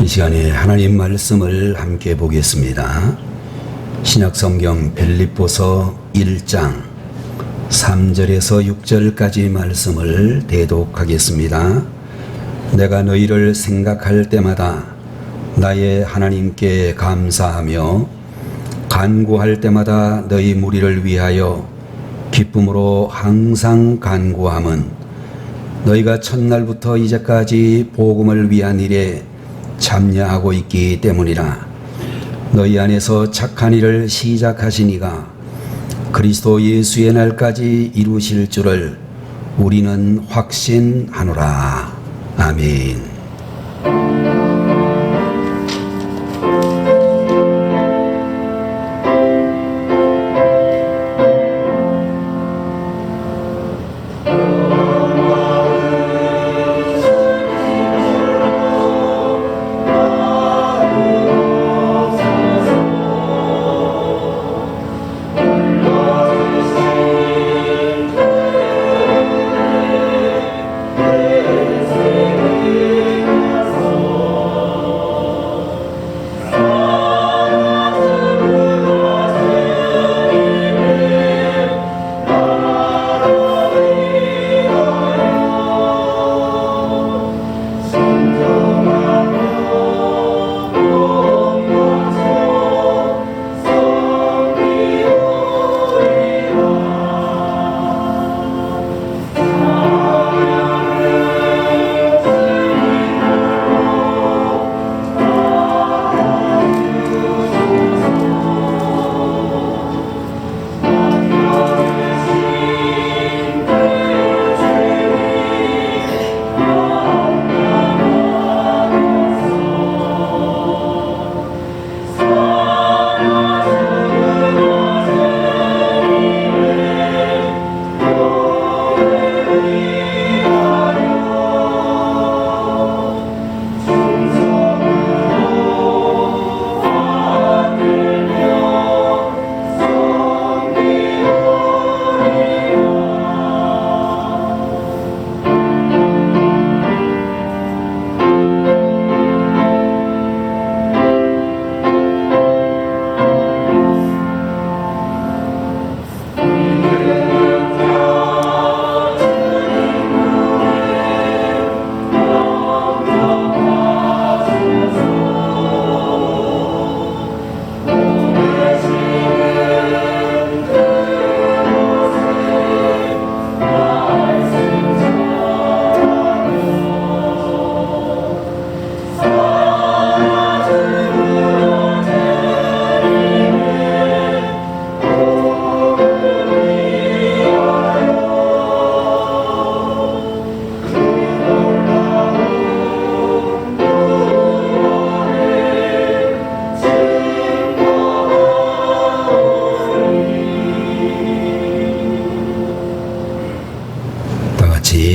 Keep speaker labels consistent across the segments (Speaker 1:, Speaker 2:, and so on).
Speaker 1: 시간에 하나님 말씀을 함께 보겠습니다. 신약성경 빌립보서 1장 3절에서 6절까지 말씀을 대독하겠습니다. 내가 너희를 생각할 때마다 나의 하나님께 감사하며 간구할 때마다 너희 무리를 위하여 기쁨으로 항상 간구함은 너희가 첫날부터 이제까지 복음을 위한 일에 참여하고 있기 때문이라. 너희 안에서 착한 일을 시작하신 이가 그리스도 예수의 날까지 이루실 줄을 우리는 확신하노라. 아멘.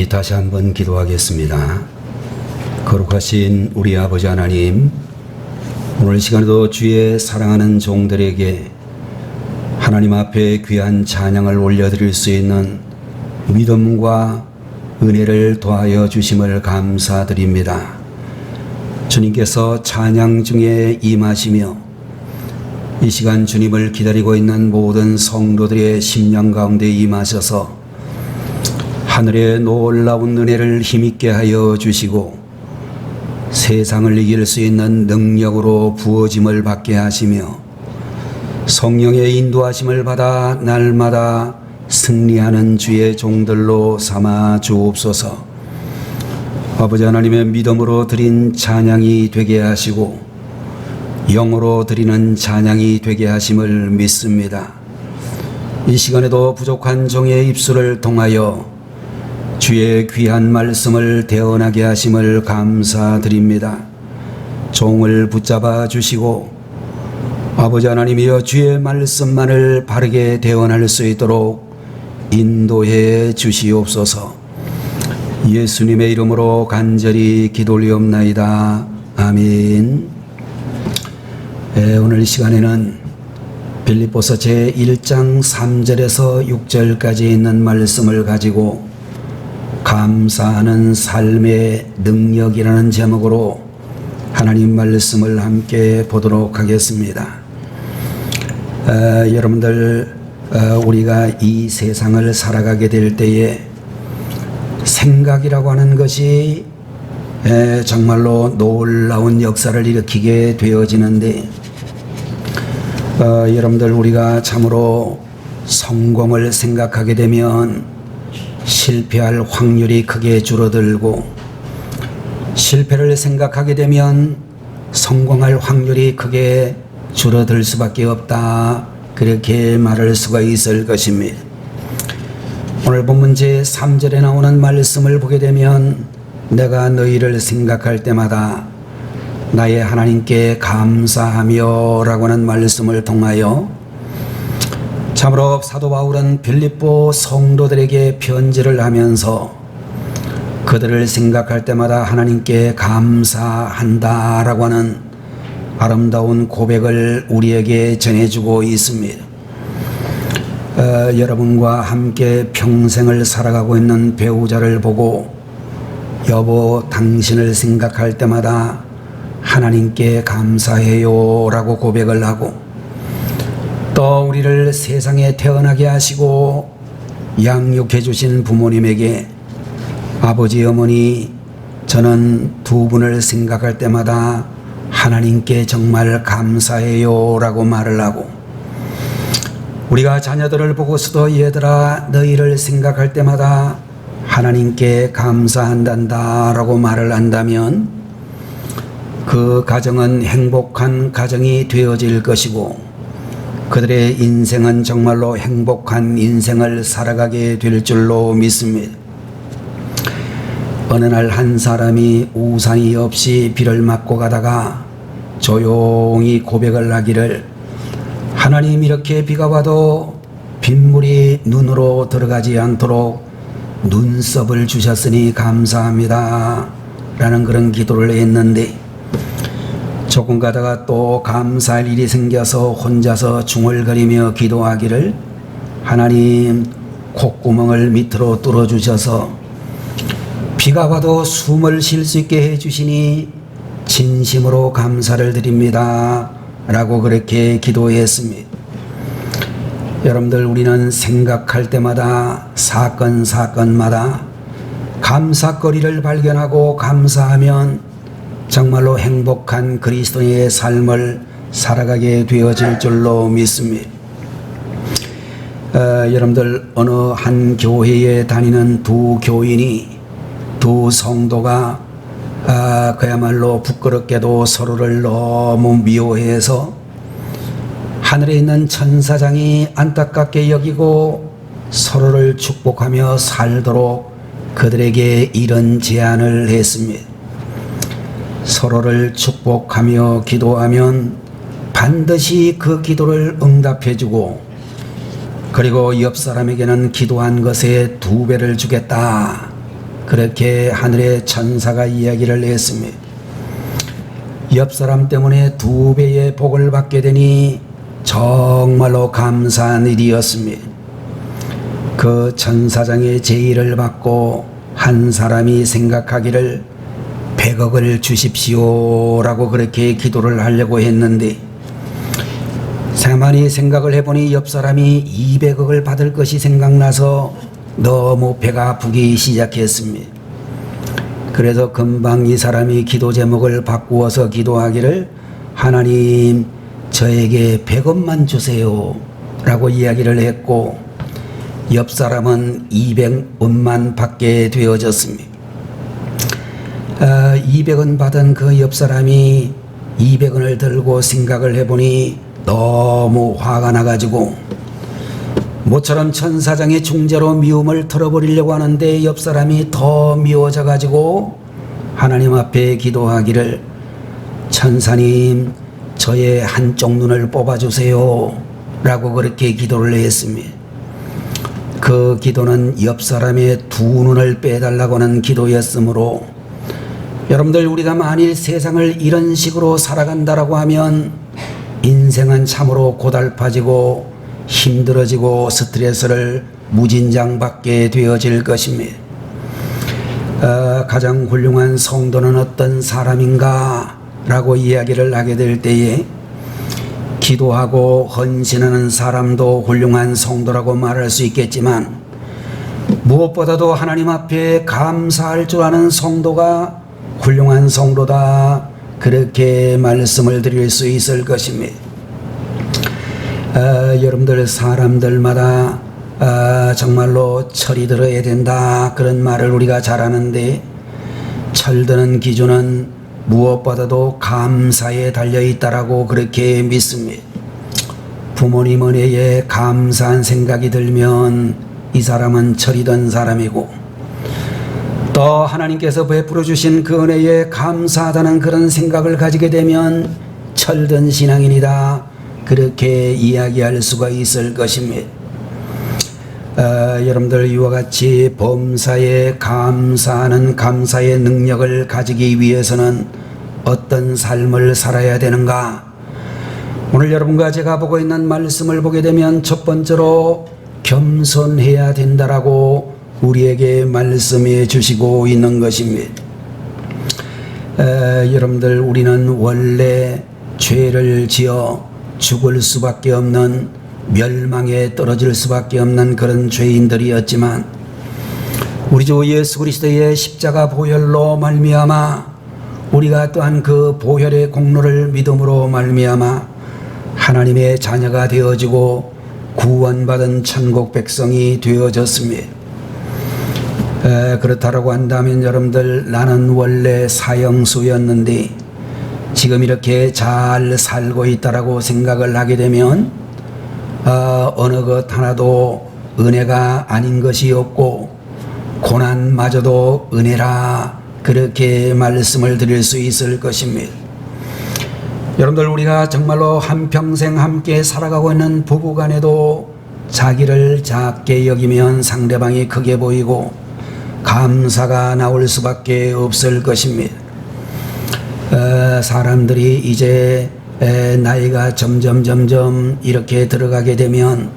Speaker 1: 다시 한번 기도하겠습니다. 거룩하신 우리 아버지 하나님, 오늘 시간에도 주의 사랑하는 종들에게 하나님 앞에 귀한 찬양을 올려드릴 수 있는 믿음과 은혜를 더하여 주심을 감사드립니다. 주님께서 찬양 중에 임하시며 이 시간 주님을 기다리고 있는 모든 성도들의 심령 가운데 임하셔서 하늘의 놀라운 은혜를 힘있게 하여 주시고 세상을 이길 수 있는 능력으로 부어짐을 받게 하시며 성령의 인도하심을 받아 날마다 승리하는 주의 종들로 삼아 주옵소서. 아버지 하나님의 믿음으로 드린 찬양이 되게 하시고 영으로 드리는 찬양이 되게 하심을 믿습니다. 이 시간에도 부족한 종의 입술을 통하여 주의 귀한 말씀을 대언하게 하심을 감사드립니다. 종을 붙잡아 주시고 아버지 하나님이여 주의 말씀만을 바르게 대언할 수 있도록 인도해 주시옵소서. 예수님의 이름으로 간절히 기도 올리옵나이다. 아멘. 오늘 이 시간에는 빌립보서 제1장 3절에서 6절까지 있는 말씀을 가지고 감사하는 삶의 능력이라는 제목으로 하나님 말씀을 함께 보도록 하겠습니다. 여러분들, 우리가 이 세상을 살아가게 될 때에 생각이라고 하는 것이 정말로 놀라운 역사를 일으키게 되어지는데, 여러분들, 우리가 참으로 성공을 생각하게 되면 실패할 확률이 크게 줄어들고, 실패를 생각하게 되면 성공할 확률이 크게 줄어들 수밖에 없다, 그렇게 말할 수가 있을 것입니다. 오늘 본문 제3절에 나오는 말씀을 보게 되면 내가 너희를 생각할 때마다 나의 하나님께 감사하며 라고 하는 말씀을 통하여 참으로 사도 바울은 빌립보 성도들에게 편지를 하면서 그들을 생각할 때마다 하나님께 감사한다 라고 하는 아름다운 고백을 우리에게 전해주고 있습니다. 여러분과 함께 평생을 살아가고 있는 배우자를 보고 여보, 당신을 생각할 때마다 하나님께 감사해요 라고 고백을 하고, 또 우리를 세상에 태어나게 하시고 양육해 주신 부모님에게 아버지, 어머니, 저는 두 분을 생각할 때마다 하나님께 정말 감사해요 라고 말을 하고, 우리가 자녀들을 보고서도 얘들아, 너희를 생각할 때마다 하나님께 감사한단다 라고 말을 한다면 그 가정은 행복한 가정이 되어질 것이고, 그들의 인생은 정말로 행복한 인생을 살아가게 될 줄로 믿습니다. 어느 날 한 사람이 우산이 없이 비를 맞고 가다가 조용히 고백을 하기를, 하나님, 이렇게 비가 와도 빗물이 눈으로 들어가지 않도록 눈썹을 주셨으니 감사합니다 라는 그런 기도를 했는데, 조금 가다가 또 감사할 일이 생겨서 혼자서 중얼거리며 기도하기를, 하나님, 콧구멍을 밑으로 뚫어주셔서 비가 와도 숨을 쉴 수 있게 해주시니 진심으로 감사를 드립니다 라고 그렇게 기도했습니다. 여러분들, 우리는 생각할 때마다 사건마다 감사거리를 발견하고 감사하면 정말로 행복한 그리스도인의 삶을 살아가게 되어질 줄로 믿습니다. 여러분들, 어느 한 교회에 다니는 두 교인이, 두 성도가 그야말로 부끄럽게도 서로를 너무 미워해서 하늘에 있는 천사장이 안타깝게 여기고 서로를 축복하며 살도록 그들에게 이런 제안을 했습니다. 서로를 축복하며 기도하면 반드시 그 기도를 응답해주고, 그리고 옆 사람에게는 기도한 것의 2배를 주겠다, 그렇게 하늘의 천사가 이야기를 했습니다. 옆 사람 때문에 2배의 복을 받게 되니 정말로 감사한 일이었습니다. 그 천사장의 제의를 받고 한 사람이 생각하기를 100억을 주십시오 라고 그렇게 기도를 하려고 했는데, 가만히 생각을 해보니 옆 사람이 200억을 받을 것이 생각나서 너무 배가 아프기 시작했습니다. 그래서 금방 이 사람이 기도 제목을 바꾸어서 기도하기를, 하나님, 저에게 100억만 주세요 라고 이야기를 했고, 옆 사람은 200원만 받게 되어졌습니다. 200원 받은 그 옆 사람이 200원을 들고 생각을 해보니 너무 화가 나가지고 모처럼 천사장의 중재로 미움을 털어버리려고 하는데 옆 사람이 더 미워져 가지고 하나님 앞에 기도하기를, 천사님, 저의 한쪽 눈을 뽑아주세요 라고 그렇게 기도를 했습니다. 그 기도는 옆 사람의 2눈을 빼달라고 하는 기도였으므로, 여러분들, 우리가 만일 세상을 이런 식으로 살아간다라고 하면 인생은 참으로 고달파지고 힘들어지고 스트레스를 무진장 받게 되어질 것입니다. 가장 훌륭한 성도는 어떤 사람인가 라고 이야기를 하게 될 때에 기도하고 헌신하는 사람도 훌륭한 성도라고 말할 수 있겠지만 무엇보다도 하나님 앞에 감사할 줄 아는 성도가 훌륭한 성도다, 그렇게 말씀을 드릴 수 있을 것입니다. 여러분들 사람들마다 정말로 철이 들어야 된다, 그런 말을 우리가 잘 하는데 철드는 기준은 무엇보다도 감사에 달려있다라고 그렇게 믿습니다. 부모님 은혜에 감사한 생각이 들면 이 사람은 철이 든 사람이고, 또 하나님께서 베풀어 주신 그 은혜에 감사하다는 그런 생각을 가지게 되면 철든 신앙인이다, 그렇게 이야기할 수가 있을 것입니다. 여러분들 이와 같이 범사에 감사하는 감사의 능력을 가지기 위해서는 어떤 삶을 살아야 되는가? 오늘 여러분과 제가 보고 있는 말씀을 보게 되면 첫 번째로 겸손해야 된다라고 우리에게 말씀해 주시고 있는 것입니다. 여러분들 우리는 원래 죄를 지어 죽을 수밖에 없는, 멸망에 떨어질 수밖에 없는 그런 죄인들이었지만 우리 주 예수 그리스도의 십자가 보혈로 말미암아 우리가 또한 그 보혈의 공로를 믿음으로 말미암아 하나님의 자녀가 되어지고 구원받은 천국 백성이 되어졌습니다. 그렇다라고 한다면 여러분들, 나는 원래 사형수였는데 지금 이렇게 잘 살고 있다라고 생각을 하게 되면 어느 것 하나도 은혜가 아닌 것이 없고 고난마저도 은혜라, 그렇게 말씀을 드릴 수 있을 것입니다. 여러분들 우리가 정말로 한평생 함께 살아가고 있는 부부간에도 자기를 작게 여기면 상대방이 크게 보이고 감사가 나올 수밖에 없을 것입니다. 사람들이 이제 나이가 점점 이렇게 들어가게 되면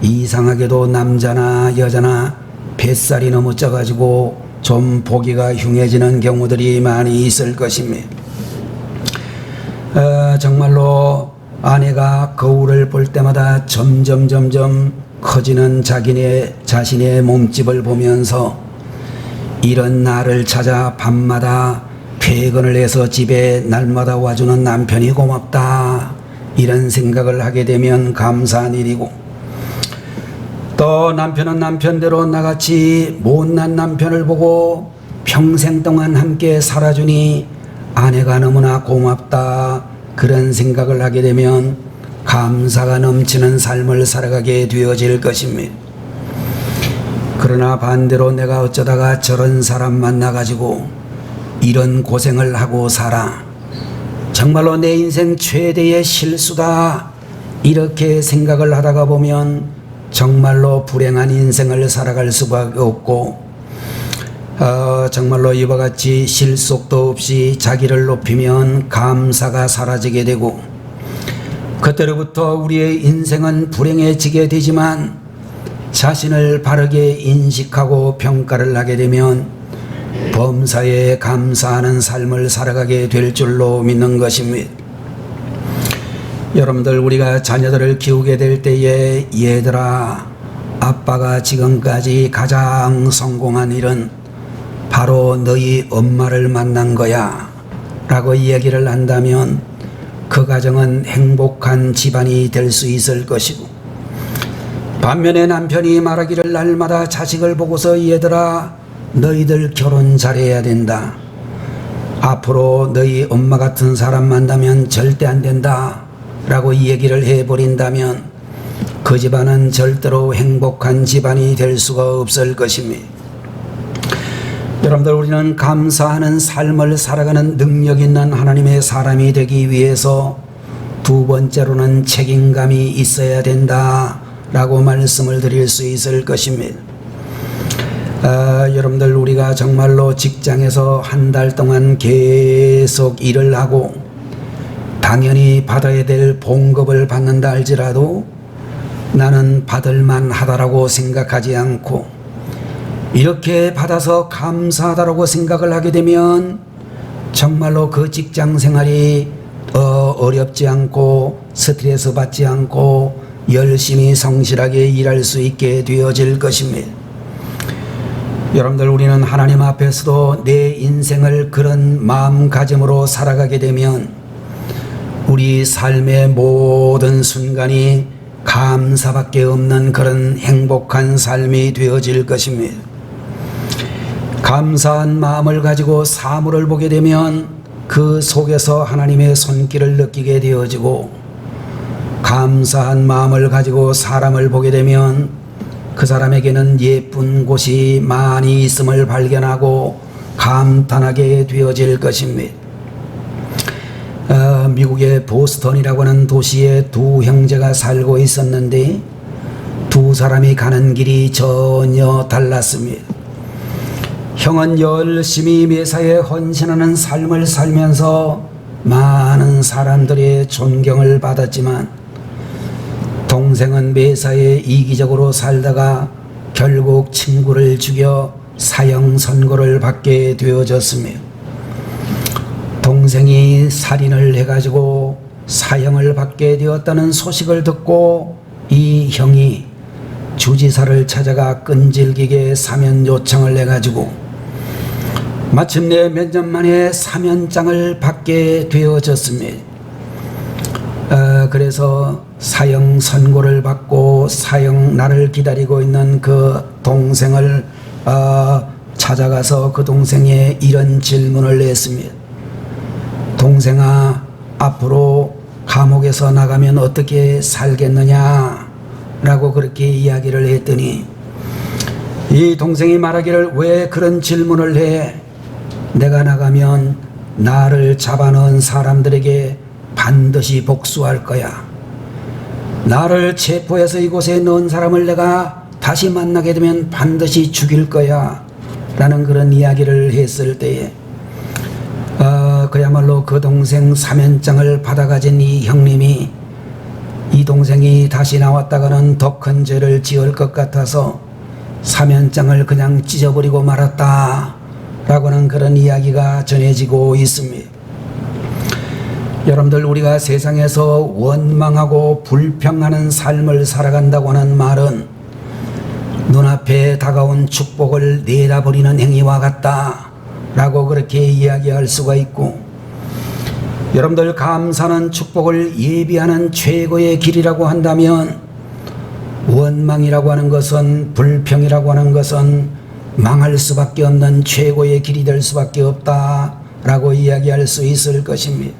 Speaker 1: 이상하게도 남자나 여자나 뱃살이 너무 쪄가지고 좀 보기가 흉해지는 경우들이 많이 있을 것입니다. 정말로 아내가 거울을 볼 때마다 점점 커지는 자신의 몸집을 보면서 이런 나를 찾아 밤마다 퇴근을 해서 집에 날마다 와주는 남편이 고맙다, 이런 생각을 하게 되면 감사한 일이고, 또 남편은 남편대로 나같이 못난 남편을 보고 평생 동안 함께 살아주니 아내가 너무나 고맙다, 그런 생각을 하게 되면 감사가 넘치는 삶을 살아가게 되어질 것입니다. 그러나 반대로 내가 어쩌다가 저런 사람 만나가지고 이런 고생을 하고 살아, 정말로 내 인생 최대의 실수다, 이렇게 생각을 하다가 보면 정말로 불행한 인생을 살아갈 수밖에 없고, 정말로 이와 같이 실속도 없이 자기를 높이면 감사가 사라지게 되고, 그때로부터 우리의 인생은 불행해지게 되지만 자신을 바르게 인식하고 평가를 하게 되면 범사에 감사하는 삶을 살아가게 될 줄로 믿는 것입니다. 여러분들 우리가 자녀들을 키우게 될 때에 얘들아, 아빠가 지금까지 가장 성공한 일은 바로 너희 엄마를 만난 거야 라고 이야기를 한다면 그 가정은 행복한 집안이 될 수 있을 것이고, 반면에 남편이 말하기를 날마다 자식을 보고서 얘들아, 너희들 결혼 잘해야 된다, 앞으로 너희 엄마 같은 사람 만나면 절대 안 된다 라고 이 얘기를 해버린다면 그 집안은 절대로 행복한 집안이 될 수가 없을 것입니다. 여러분들 우리는 감사하는 삶을 살아가는 능력 있는 하나님의 사람이 되기 위해서 두 번째로는 책임감이 있어야 된다 라고 말씀을 드릴 수 있을 것입니다. 여러분들 우리가 정말로 직장에서 한 달 동안 계속 일을 하고 당연히 받아야 될 봉급을 받는다 할지라도 나는 받을만 하다라고 생각하지 않고 이렇게 받아서 감사하다라고 생각을 하게 되면 정말로 그 직장 생활이 어렵지 않고 스트레스 받지 않고 열심히 성실하게 일할 수 있게 되어질 것입니다. 여러분들, 우리는 하나님 앞에서도 내 인생을 그런 마음가짐으로 살아가게 되면 우리 삶의 모든 순간이 감사밖에 없는 그런 행복한 삶이 되어질 것입니다. 감사한 마음을 가지고 사물을 보게 되면 그 속에서 하나님의 손길을 느끼게 되어지고, 감사한 마음을 가지고 사람을 보게 되면 그 사람에게는 예쁜 곳이 많이 있음을 발견하고 감탄하게 되어질 것입니다. 미국의 보스턴이라고 하는 도시에 두 형제가 살고 있었는데 두 사람이 가는 길이 전혀 달랐습니다. 형은 열심히 매사에 헌신하는 삶을 살면서 많은 사람들의 존경을 받았지만, 동생은 매사에 이기적으로 살다가 결국 친구를 죽여 사형 선고를 받게 되어졌습니다. 동생이 살인을 해가지고 사형을 받게 되었다는 소식을 듣고 이 형이 주지사를 찾아가 끈질기게 사면 요청을 해가지고 마침내 몇 년 만에 사면장을 받게 되어졌습니다. 그래서 사형 선고를 받고 사형날을 기다리고 있는 그 동생을 찾아가서 그 동생에 이런 질문을 했습니다. 동생아, 앞으로 감옥에서 나가면 어떻게 살겠느냐? 라고 그렇게 이야기를 했더니 이 동생이 말하기를, 왜 그런 질문을 해? 내가 나가면 나를 잡아넣은 사람들에게 반드시 복수할 거야. 나를 체포해서 이곳에 넣은 사람을 내가 다시 만나게 되면 반드시 죽일 거야. 라는 그런 이야기를 했을 때에 그야말로 그 동생 사면장을 받아가진 이 형님이 이 동생이 다시 나왔다가는 더 큰 죄를 지을 것 같아서 사면장을 그냥 찢어버리고 말았다 라고는 그런 이야기가 전해지고 있습니다. 여러분들, 우리가 세상에서 원망하고 불평하는 삶을 살아간다고 하는 말은 눈앞에 다가온 축복을 내다버리는 행위와 같다 라고 그렇게 이야기할 수가 있고, 여러분들, 감사는 축복을 예비하는 최고의 길이라고 한다면 원망이라고 하는 것은, 불평이라고 하는 것은 망할 수밖에 없는 최고의 길이 될 수밖에 없다 라고 이야기할 수 있을 것입니다.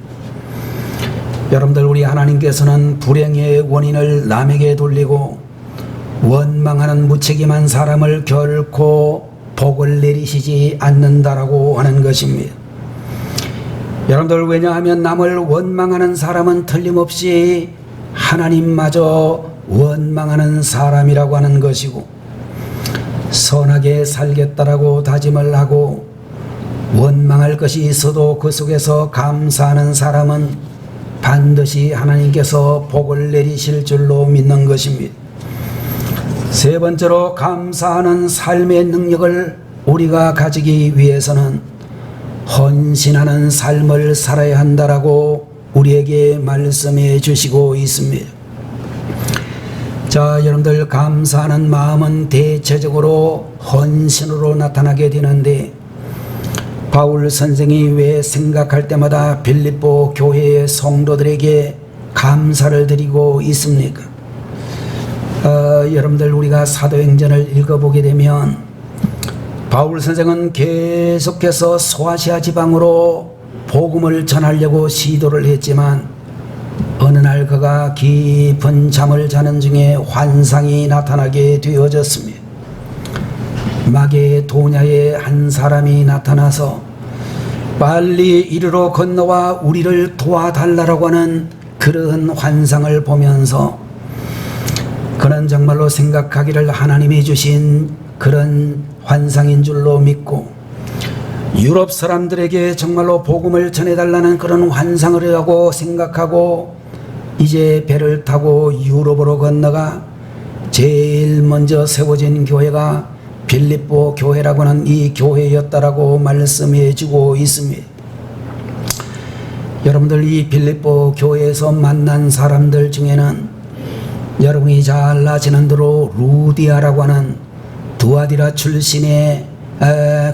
Speaker 1: 여러분들, 우리 하나님께서는 불행의 원인을 남에게 돌리고 원망하는 무책임한 사람을 결코 복을 내리시지 않는다라고 하는 것입니다. 여러분들, 왜냐하면 남을 원망하는 사람은 틀림없이 하나님마저 원망하는 사람이라고 하는 것이고, 선하게 살겠다라고 다짐을 하고 원망할 것이 있어도 그 속에서 감사하는 사람은 반드시 하나님께서 복을 내리실 줄로 믿는 것입니다. 세 번째로, 감사하는 삶의 능력을 우리가 가지기 위해서는 헌신하는 삶을 살아야 한다라고 우리에게 말씀해 주시고 있습니다. 자, 여러분들, 감사하는 마음은 대체적으로 헌신으로 나타나게 되는데, 바울 선생이 왜 생각할 때마다 빌립보 교회의 성도들에게 감사를 드리고 있습니까? 여러분들, 우리가 사도행전을 읽어보게 되면 바울 선생은 계속해서 소아시아 지방으로 복음을 전하려고 시도를 했지만 어느 날 그가 깊은 잠을 자는 중에 환상이 나타나게 되어졌습니다. 마게도냐의 한 사람이 나타나서 빨리 이리로 건너와 우리를 도와달라고 하는 그런 환상을 보면서 그는 정말로 생각하기를 하나님이 주신 그런 환상인 줄로 믿고, 유럽 사람들에게 정말로 복음을 전해달라는 그런 환상을 하고 생각하고 이제 배를 타고 유럽으로 건너가 제일 먼저 세워진 교회가 빌립보 교회라고 하는 이 교회였다라고 말씀해 주고 있습니다. 여러분들 이 빌립보 교회에서 만난 사람들 중에는 여러분이 잘 아시는 대로 루디아라고 하는 두아디라 출신의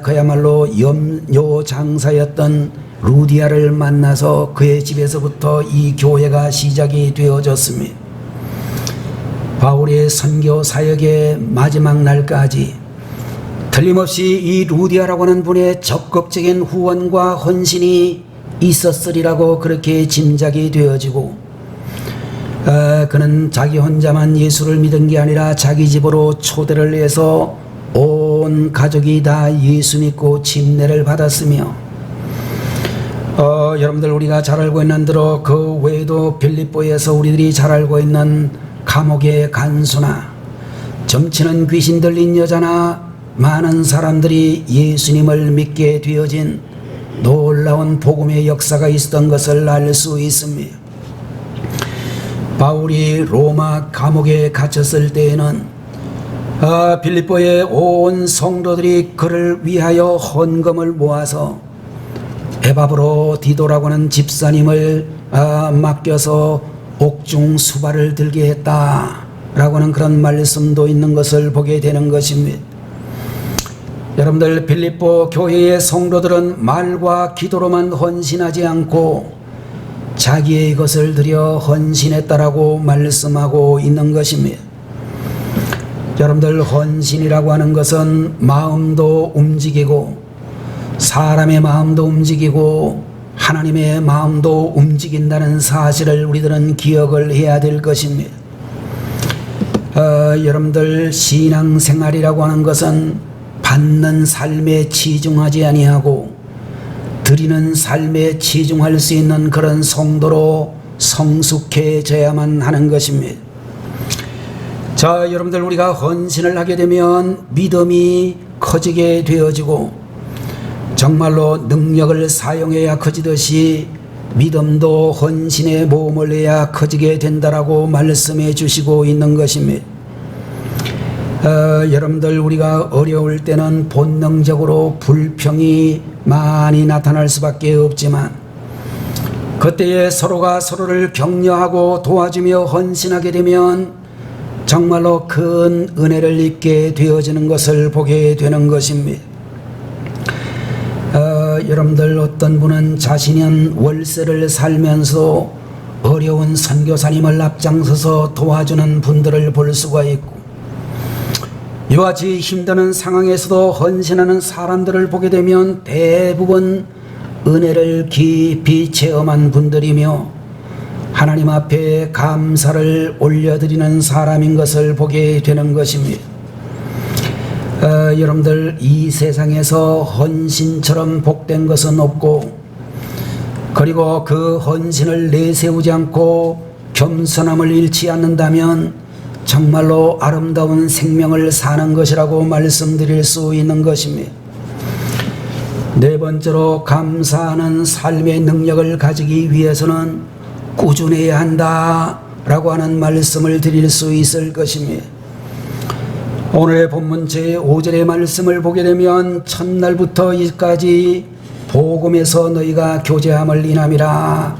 Speaker 1: 그야말로 염료 장사였던 루디아를 만나서 그의 집에서부터 이 교회가 시작이 되어졌습니다. 바울의 선교 사역의 마지막 날까지 틀림없이 이 루디아라고 하는 분의 적극적인 후원과 헌신이 있었으리라고 그렇게 짐작이 되어지고, 그는 자기 혼자만 예수를 믿은 게 아니라 자기 집으로 초대를 해서 온 가족이 다 예수 믿고 침례를 받았으며, 여러분들 우리가 잘 알고 있는 대로 그 외에도 빌립보에서 우리들이 잘 알고 있는 감옥의 간수나 점치는 귀신 들린 여자나 많은 사람들이 예수님을 믿게 되어진 놀라운 복음의 역사가 있었던 것을 알 수 있습니다. 바울이 로마 감옥에 갇혔을 때에는 빌립보의 온 성도들이 그를 위하여 헌금을 모아서 에바브로 디도라고 하는 집사님을 맡겨서 옥중 수발을 들게 했다라고 하는 그런 말씀도 있는 것을 보게 되는 것입니다. 여러분들 빌립보 교회의 성도들은 말과 기도로만 헌신하지 않고 자기의 것을 들여 헌신했다라고 말씀하고 있는 것입니다. 여러분들 헌신이라고 하는 것은 마음도 움직이고 사람의 마음도 움직이고 하나님의 마음도 움직인다는 사실을 우리들은 기억을 해야 될 것입니다. 여러분들 신앙생활이라고 하는 것은 받는 삶에 치중하지 아니하고 드리는 삶에 치중할 수 있는 그런 성도로 성숙해져야만 하는 것입니다. 자, 여러분들 우리가 헌신을 하게 되면 믿음이 커지게 되어지고 정말로 능력을 사용해야 커지듯이 믿음도 헌신의 모험을 해야 커지게 된다라고 말씀해 주시고 있는 것입니다. 여러분들 우리가 어려울 때는 본능적으로 불평이 많이 나타날 수밖에 없지만 그때에 서로가 서로를 격려하고 도와주며 헌신하게 되면 정말로 큰 은혜를 입게 되어지는 것을 보게 되는 것입니다. 여러분들 어떤 분은 자신은 월세를 살면서 어려운 선교사님을 앞장서서 도와주는 분들을 볼 수가 있고 이와 같이 힘드는 상황에서도 헌신하는 사람들을 보게 되면 대부분 은혜를 깊이 체험한 분들이며 하나님 앞에 감사를 올려드리는 사람인 것을 보게 되는 것입니다. 여러분들 이 세상에서 헌신처럼 복된 것은 없고 그리고 그 헌신을 내세우지 않고 겸손함을 잃지 않는다면 정말로 아름다운 생명을 사는 것이라고 말씀드릴 수 있는 것입니다. 네 번째로 감사하는 삶의 능력을 가지기 위해서는 꾸준해야 한다라고 하는 말씀을 드릴 수 있을 것입니다. 오늘의 본문 제5절의 말씀을 보게 되면 첫날부터 이까지 복음에서 너희가 교제함을 인함이라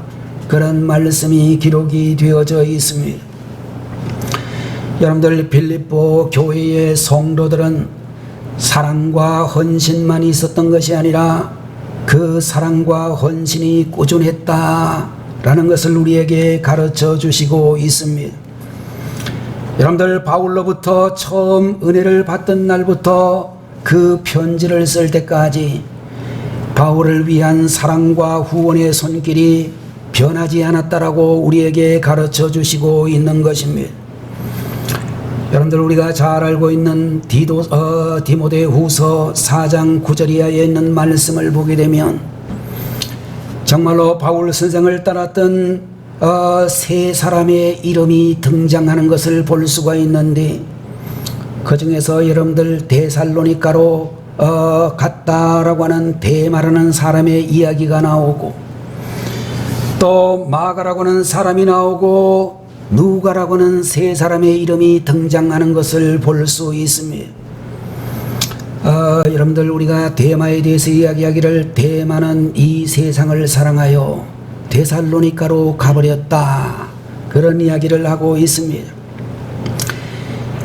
Speaker 1: 그런 말씀이 기록이 되어져 있습니다. 여러분들 빌립보 교회의 성도들은 사랑과 헌신만 있었던 것이 아니라 그 사랑과 헌신이 꾸준했다라는 것을 우리에게 가르쳐 주시고 있습니다. 여러분들 바울로부터 처음 은혜를 받던 날부터 그 편지를 쓸 때까지 바울을 위한 사랑과 후원의 손길이 변하지 않았다라고 우리에게 가르쳐 주시고 있는 것입니다. 여러분들 우리가 잘 알고 있는 디모데후서 4장 9절 이하에 있는 말씀을 보게 되면 정말로 바울 선생을 따랐던 세 사람의 이름이 등장하는 것을 볼 수가 있는데 그 중에서 여러분들 데살로니가로 갔다라고 하는 데마라는 사람의 이야기가 나오고 또 마가라고 하는 사람이 나오고 누가라고 하는 세 사람의 이름이 등장하는 것을 볼 수 있습니다. 여러분들 우리가 대마에 대해서 이야기하기를 대마는 이 세상을 사랑하여 데살로니가로 가버렸다. 그런 이야기를 하고 있습니다.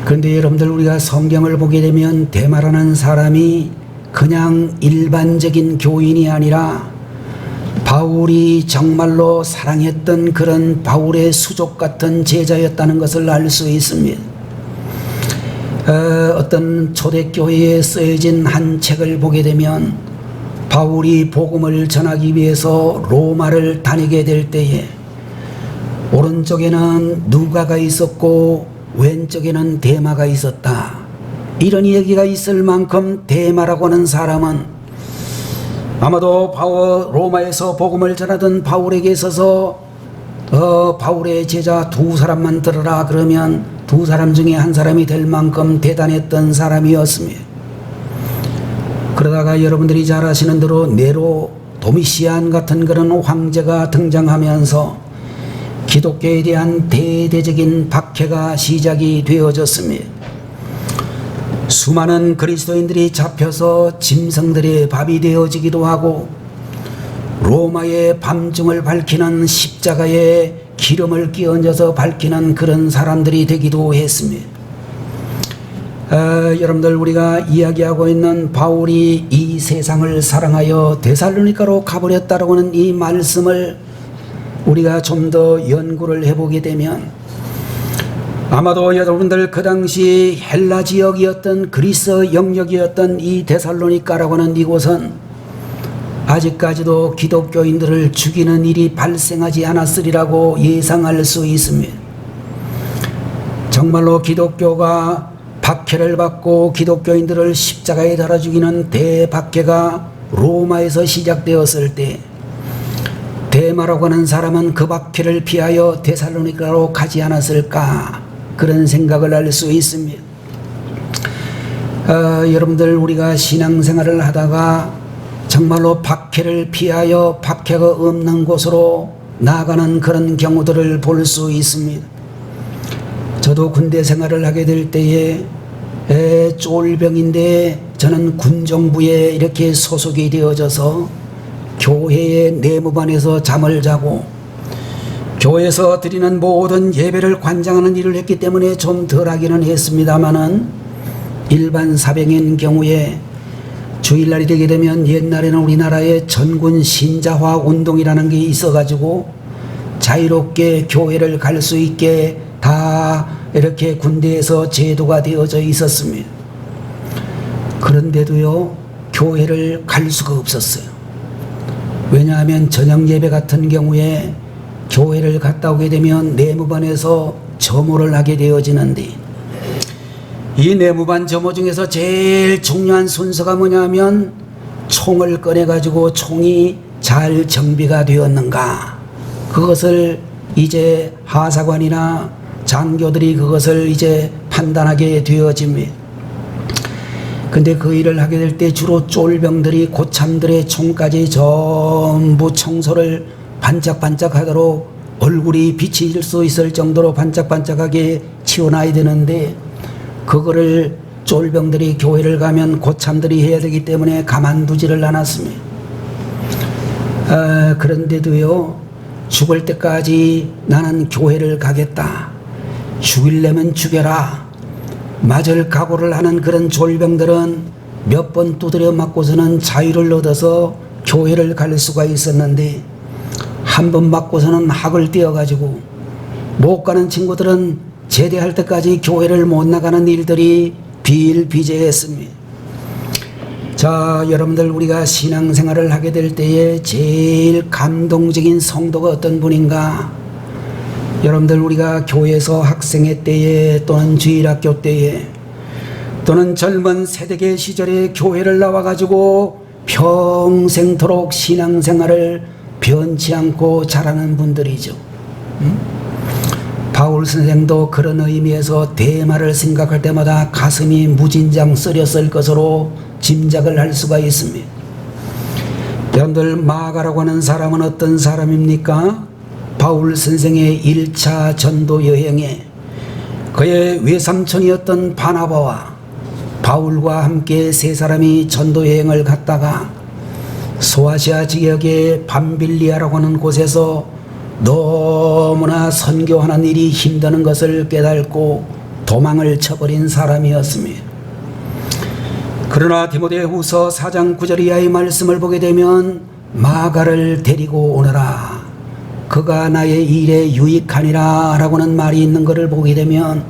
Speaker 1: 그런데 여러분들, 우리가 성경을 보게 되면 데마라는 사람이 그냥 일반적인 교인이 아니라 바울이 정말로 사랑했던 그런 바울의 수족 같은 제자였다는 것을 알 수 있습니다. 어떤 초대교회에 쓰여진 한 책을 보게 되면 바울이 복음을 전하기 위해서 로마를 다니게 될 때에 오른쪽에는 누가가 있었고 왼쪽에는 데마가 있었다. 이런 얘기가 있을 만큼 데마라고 하는 사람은 아마도 로마에서 복음을 전하던 바울에게 있어서 바울의 제자 두 사람만 들어라 그러면 두 사람 중에 한 사람이 될 만큼 대단했던 사람이었습니다. 그러다가 여러분들이 잘 아시는 대로 네로, 도미시안 같은 그런 황제가 등장하면서 기독교에 대한 대대적인 박해가 시작이 되어졌습니다. 수많은 그리스도인들이 잡혀서 짐승들의 밥이 되어지기도 하고 로마의 밤중을 밝히는 십자가에 기름을 끼얹어서 밝히는 그런 사람들이 되기도 했습니다. 여러분들, 우리가 이야기하고 있는 바울이 이 세상을 사랑하여 데살로니가로 가버렸다라고 하는 이 말씀을 우리가 좀 더 연구를 해보게 되면 아마도 여러분들 그 당시 헬라 지역이었던 그리스 영역이었던 이 데살로니가라고 하는 이곳은 아직까지도 기독교인들을 죽이는 일이 발생하지 않았으리라고 예상할 수 있습니다. 정말로 기독교가 박해를 받고 기독교인들을 십자가에 달아 죽이는 대박해가 로마에서 시작되었을 때 데마라고 하는 사람은 그 박해를 피하여 데살로니가로 가지 않았을까, 그런 생각을 할 수 있습니다. 여러분들, 우리가 신앙생활을 하다가 정말로 박해를 피하여 박해가 없는 곳으로 나아가는 그런 경우들을 볼 수 있습니다. 저도 군대 생활을 하게 될 때에 쫄병인데 저는 군정부에 이렇게 소속이 되어져서 교회의 내무반에서 잠을 자고 교회에서 드리는 모든 예배를 관장하는 일을 했기 때문에 좀 덜하기는 했습니다마는 일반 사병인 경우에 주일날이 되게 되면 옛날에는 우리나라에 전군 신자화 운동이라는 게 있어가지고 자유롭게 교회를 갈 수 있게 다 이렇게 군대에서 제도가 되어져 있었습니다. 그런데도요, 교회를 갈 수가 없었어요. 왜냐하면 저녁 예배 같은 경우에 교회를 갔다 오게 되면 내무반에서 점호를 하게 되어지는데, 이 내무반 점호 중에서 제일 중요한 순서가 뭐냐면 총을 꺼내가지고 총이 잘 정비가 되었는가, 그것을 이제 하사관이나 장교들이 그것을 이제 판단하게 되어집니다. 근데 그 일을 하게 될 때 주로 쫄병들이 고참들의 총까지 전부 청소를 반짝반짝하도록 얼굴이 비칠 수 있을 정도로 반짝반짝하게 치워놔야 되는데, 그거를 쫄병들이 교회를 가면 고참들이 해야 되기 때문에 가만두지를 않았습니다. 그런데도요, 죽을 때까지 나는 교회를 가겠다, 죽이려면 죽여라, 맞을 각오를 하는 그런 졸병들은 몇 번 두드려 맞고서는 자유를 얻어서 교회를 갈 수가 있었는데, 한 번 맞고서는 학을 떼어가지고 못 가는 친구들은 제대할 때까지 교회를 못 나가는 일들이 비일비재했습니다. 자, 여러분들, 우리가 신앙생활을 하게 될 때에 제일 감동적인 성도가 어떤 분인가? 여러분들, 우리가 교회에서 학생회 때에 또는 주일학교 때에 또는 젊은 세대계 시절에 교회를 나와가지고 평생토록 신앙생활을 변치 않고 자라는 분들이죠. 바울 선생도 그런 의미에서 데마를 생각할 때마다 가슴이 무진장 쓰렸을 것으로 짐작을 할 수가 있습니다. 여러분들, 마가라고 하는 사람은 어떤 사람입니까? 바울 선생의 1차 전도 여행에 그의 외삼촌이었던 바나바와 바울과 함께 세 사람이 전도 여행을 갔다가 소아시아 지역의 밤빌리아라고 하는 곳에서 너무나 선교하는 일이 힘드는 것을 깨닫고 도망을 쳐버린 사람이었습니다. 그러나 디모데후서 4장 9절 이하의 말씀을 보게 되면 마가를 데리고 오너라, 그가 나의 일에 유익하니라 라고는 말이 있는 것을 보게 되면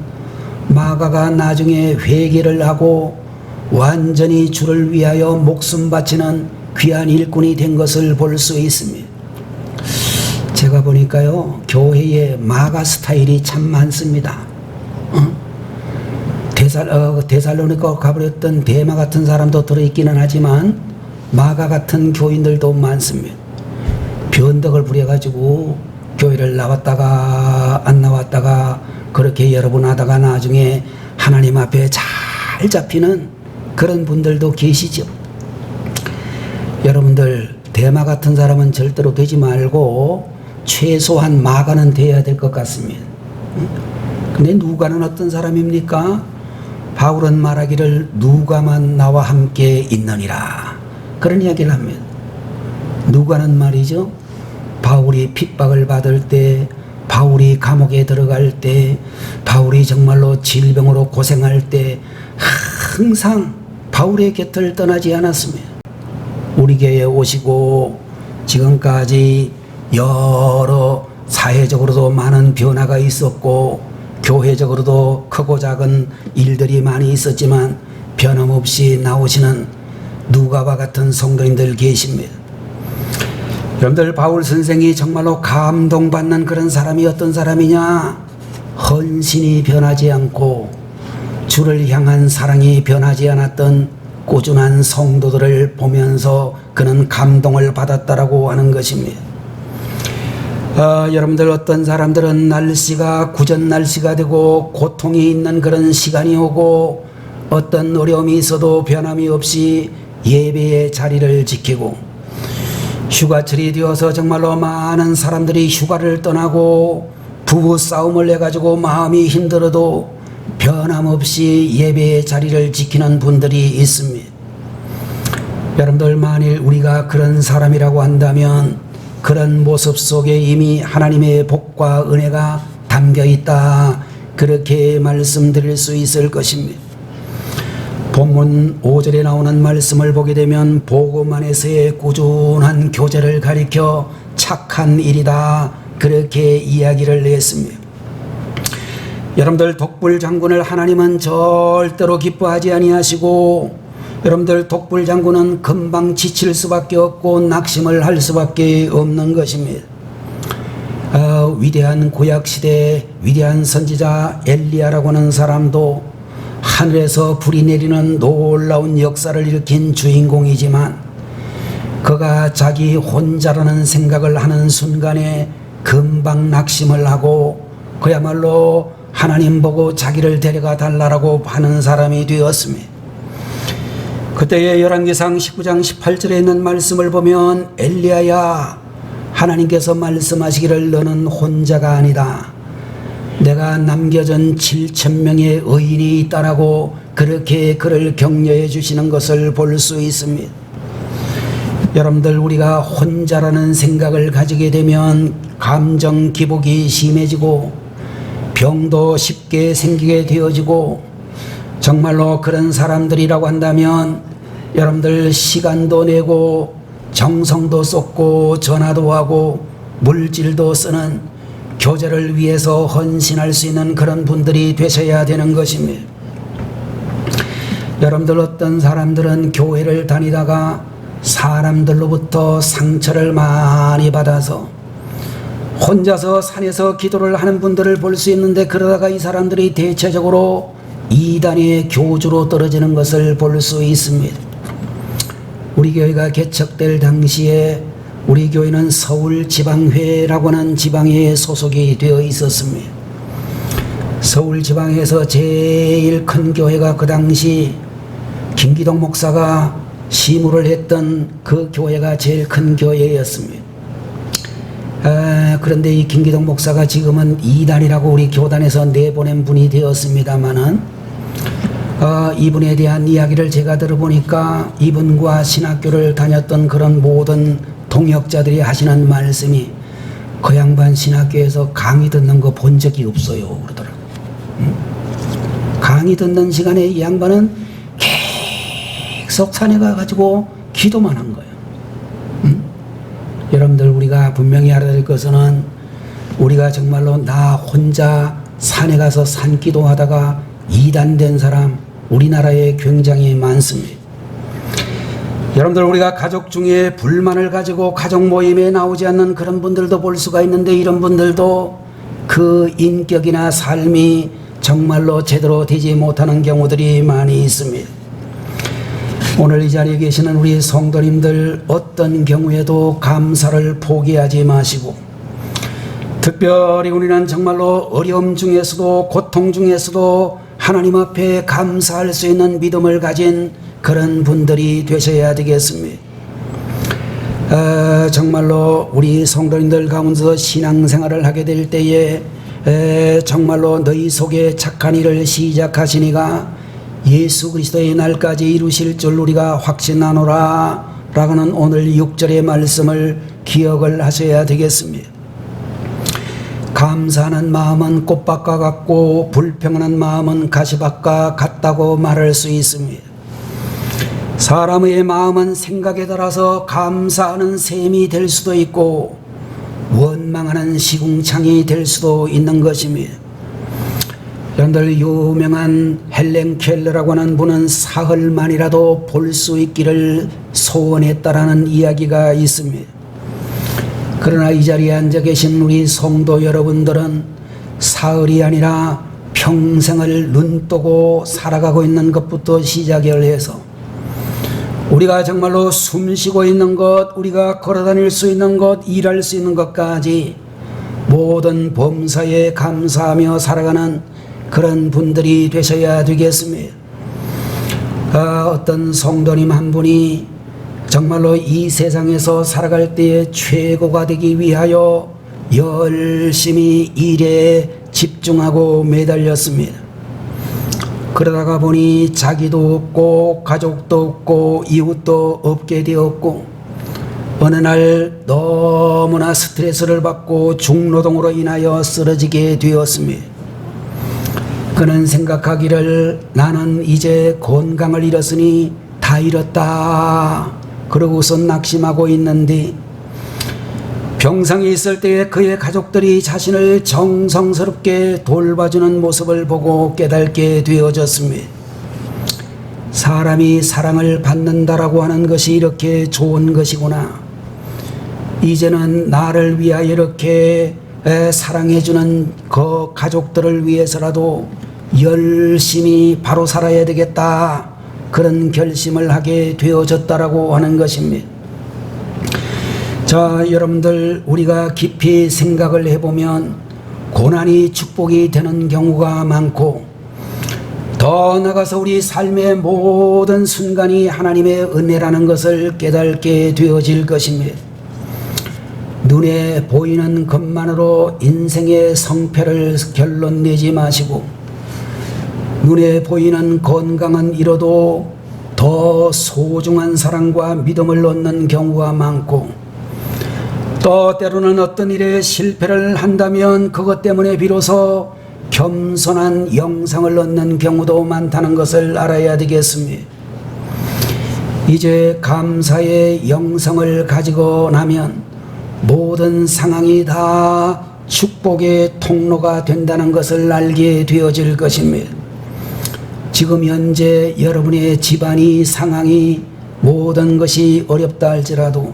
Speaker 1: 마가가 나중에 회개를 하고 완전히 주를 위하여 목숨 바치는 귀한 일꾼이 된 것을 볼 수 있습니다. 제가 보니까요, 교회에 마가 스타일이 참 많습니다. 데살로니가 가버렸던 데마 같은 사람도 들어있기는 하지만 마가 같은 교인들도 많습니다. 변덕을 부려가지고 교회를 나왔다가 안 나왔다가 그렇게 여러 번 하다가 나중에 하나님 앞에 잘 잡히는 그런 분들도 계시죠. 여러분들, 데마 같은 사람은 절대로 되지 말고 최소한 마가는 돼야 될 것 같습니다. 근데 누가는 어떤 사람입니까? 바울은 말하기를 누가만 나와 함께 있느니라, 그런 이야기를 합니다. 누가는 말이죠, 바울이 핍박을 받을 때, 바울이 감옥에 들어갈 때, 바울이 정말로 질병으로 고생할 때 항상 바울의 곁을 떠나지 않았습니다. 우리 교회에 오시고 지금까지 여러 사회적으로도 많은 변화가 있었고 교회적으로도 크고 작은 일들이 많이 있었지만 변함없이 나오시는 누가와 같은 성도님들 계십니다. 여러분들, 바울 선생이 정말로 감동받는 그런 사람이 어떤 사람이냐? 헌신이 변하지 않고 주를 향한 사랑이 변하지 않았던 꾸준한 성도들을 보면서 그는 감동을 받았다라고 하는 것입니다. 여러분들, 어떤 사람들은 날씨가 구전 날씨가 되고 고통이 있는 그런 시간이 오고 어떤 어려움이 있어도 변함이 없이 예배의 자리를 지키고, 휴가철이 되어서 정말로 많은 사람들이 휴가를 떠나고 부부 싸움을 해가지고 마음이 힘들어도 변함없이 예배의 자리를 지키는 분들이 있습니다. 여러분들, 만일 우리가 그런 사람이라고 한다면 그런 모습 속에 이미 하나님의 복과 은혜가 담겨 있다, 그렇게 말씀드릴 수 있을 것입니다. 본문 5절에 나오는 말씀을 보게 되면 복음 안에서의 꾸준한 교제를 가리켜 착한 일이다, 그렇게 이야기를 했습니다. 여러분들, 독불장군을 하나님은 절대로 기뻐하지 아니하시고, 여러분들, 독불장군은 금방 지칠 수밖에 없고 낙심을 할 수밖에 없는 것입니다. 위대한 구약시대 위대한 선지자 엘리야라고 하는 사람도 하늘에서 불이 내리는 놀라운 역사를 일으킨 주인공이지만 그가 자기 혼자라는 생각을 하는 순간에 금방 낙심을 하고 그야말로 하나님 보고 자기를 데려가 달라고 하는 사람이 되었습니다. 그때의 열왕기상 19장 18절에 있는 말씀을 보면 엘리야야, 하나님께서 말씀하시기를 너는 혼자가 아니다, 내가 남겨준 7,000명의 의인이 있다라고 그렇게 그를 격려해 주시는 것을 볼 수 있습니다. 여러분들, 우리가 혼자라는 생각을 가지게 되면 감정 기복이 심해지고 병도 쉽게 생기게 되어지고, 정말로 그런 사람들이라고 한다면 여러분들, 시간도 내고 정성도 쏟고 전화도 하고 물질도 쓰는 교제를 위해서 헌신할 수 있는 그런 분들이 되셔야 되는 것입니다. 여러분들, 어떤 사람들은 교회를 다니다가 사람들로부터 상처를 많이 받아서 혼자서 산에서 기도를 하는 분들을 볼 수 있는데, 그러다가 이 사람들이 대체적으로 이단의 교주로 떨어지는 것을 볼 수 있습니다. 우리 교회가 개척될 당시에 우리 교회는 서울지방회라고 하는 지방회에 소속이 되어 있었습니다. 서울지방에서 제일 큰 교회가 그 당시 김기동 목사가 시무를 했던 그 교회가 제일 큰 교회였습니다. 그런데 이 김기동 목사가 지금은 이단이라고 우리 교단에서 내보낸 분이 되었습니다마는 이분에 대한 이야기를 제가 들어보니까 이분과 신학교를 다녔던 그런 모든 동역자들이 하시는 말씀이 그 양반 신학교에서 강의 듣는 거 본 적이 없어요 그러더라고요. 강의 듣는 시간에 이 양반은 계속 산에 가가지고 기도만 한 거예요. 여러분들 우리가 분명히 알아야 될 것은 우리가 정말로 나 혼자 산에 가서 산기도 하다가 이단된 사람 우리나라에 굉장히 많습니다. 여러분들 우리가 가족 중에 불만을 가지고 가족 모임에 나오지 않는 그런 분들도 볼 수가 있는데 이런 분들도 그 인격이나 삶이 정말로 제대로 되지 못하는 경우들이 많이 있습니다. 오늘 이 자리에 계시는 우리 성도님들 어떤 경우에도 감사를 포기하지 마시고 특별히 우리는 정말로 어려움 중에서도 고통 중에서도 하나님 앞에 감사할 수 있는 믿음을 가진 그런 분들이 되셔야 되겠습니다. 정말로 우리 성도님들 가운데서 신앙생활을 하게 될 때에 정말로 너희 속에 착한 일을 시작하시니가 예수 그리스도의 날까지 이루실 줄 우리가 확신하노라 라고는 오늘 6절의 말씀을 기억을 하셔야 되겠습니다. 감사하는 마음은 꽃밭과 같고 불평하는 마음은 가시밭과 같다고 말할 수 있습니다. 사람의 마음은 생각에 따라서 감사하는 셈이 될 수도 있고 원망하는 시궁창이 될 수도 있는 것입니다. 여러분들 유명한 헬렌 켈러라고 하는 분은 사흘만이라도 볼 수 있기를 소원했다라는 이야기가 있습니다. 그러나 이 자리에 앉아 계신 우리 성도 여러분들은 사흘이 아니라 평생을 눈뜨고 살아가고 있는 것부터 시작을 해서 우리가 정말로 숨쉬고 있는 것, 우리가 걸어다닐 수 있는 것, 일할 수 있는 것까지 모든 범사에 감사하며 살아가는 그런 분들이 되셔야 되겠습니다. 어떤 성도님 한 분이 정말로 이 세상에서 살아갈 때에 최고가 되기 위하여 열심히 일에 집중하고 매달렸습니다. 그러다가 보니 자기도 없고 가족도 없고 이웃도 없게 되었고 어느 날 너무나 스트레스를 받고 중노동으로 인하여 쓰러지게 되었습니다. 그는 생각하기를 나는 이제 건강을 잃었으니 다 잃었다 그러고서 낙심하고 있는데 병상에 있을 때에 그의 가족들이 자신을 정성스럽게 돌봐주는 모습을 보고 깨닫게 되어졌습니다. 사람이 사랑을 받는다라고 하는 것이 이렇게 좋은 것이구나. 이제는 나를 위하여 이렇게 사랑해주는 그 가족들을 위해서라도 열심히 바로 살아야 되겠다. 그런 결심을 하게 되어졌다라고 하는 것입니다. 자, 여러분들 우리가 깊이 생각을 해보면 고난이 축복이 되는 경우가 많고 더 나아가서 우리 삶의 모든 순간이 하나님의 은혜라는 것을 깨닫게 되어질 것입니다. 눈에 보이는 것만으로 인생의 성패를 결론 내지 마시고 눈에 보이는 건강은 잃어도 더 소중한 사랑과 믿음을 얻는 경우가 많고 또 때로는 어떤 일에 실패를 한다면 그것 때문에 비로소 겸손한 영상을 얻는 경우도 많다는 것을 알아야 되겠습니다. 이제 감사의 영성을 가지고 나면 모든 상황이 다 축복의 통로가 된다는 것을 알게 되어질 것입니다. 지금 현재 여러분의 집안이 상황이 모든 것이 어렵다 할지라도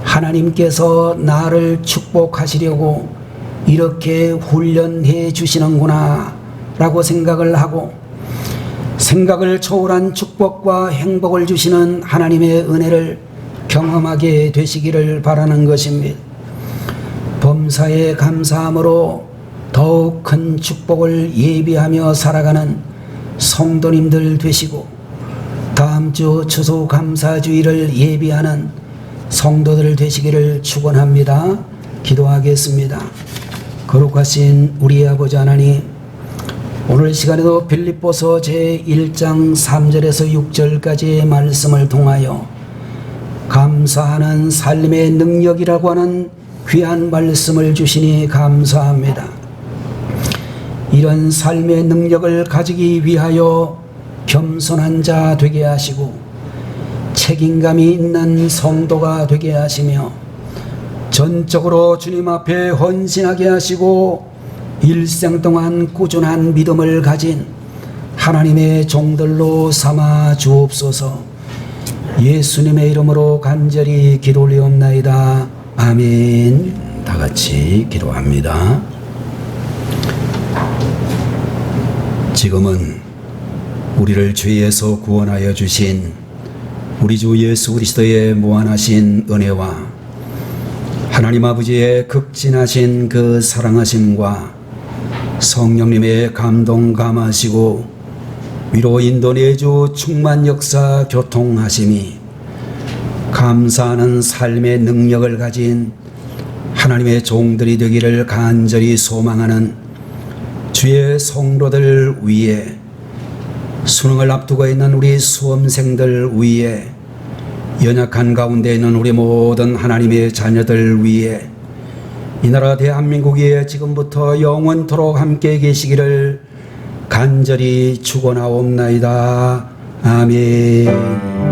Speaker 1: 하나님께서 나를 축복하시려고 이렇게 훈련해 주시는구나 라고 생각을 하고 생각을 초월한 축복과 행복을 주시는 하나님의 은혜를 경험하게 되시기를 바라는 것입니다. 범사에 감사함으로 더욱 큰 축복을 예비하며 살아가는 성도님들 되시고 다음 주 추수감사주일을 예비하는 성도들 되시기를 축원합니다. 기도하겠습니다. 거룩하신 우리 아버지 하나님, 오늘 시간에도 빌립보서 제1장 3절에서 6절까지의 말씀을 통하여 감사하는 삶의 능력이라고 하는 귀한 말씀을 주시니 감사합니다. 이런 삶의 능력을 가지기 위하여 겸손한 자 되게 하시고 책임감이 있는 성도가 되게 하시며 전적으로 주님 앞에 헌신하게 하시고 일생 동안 꾸준한 믿음을 가진 하나님의 종들로 삼아 주옵소서. 예수님의 이름으로 간절히 기도 올리옵나이다. 아멘. 다 같이 기도합니다. 지금은 우리를 죄에서 구원하여 주신 우리 주 예수 그리스도의 무한하신 은혜와 하나님 아버지의 극진하신 그 사랑하심과 성령님의 감동 감하시고 위로 인도 내주 충만 역사 교통하심이 감사하는 삶의 능력을 가진 하나님의 종들이 되기를 간절히 소망하는 주의 성도들 위에 수능을 앞두고 있는 우리 수험생들 위에 연약한 가운데 있는 우리 모든 하나님의 자녀들 위에 이 나라 대한민국에 지금부터 영원토록 함께 계시기를 간절히 축원하옵나이다. 아멘.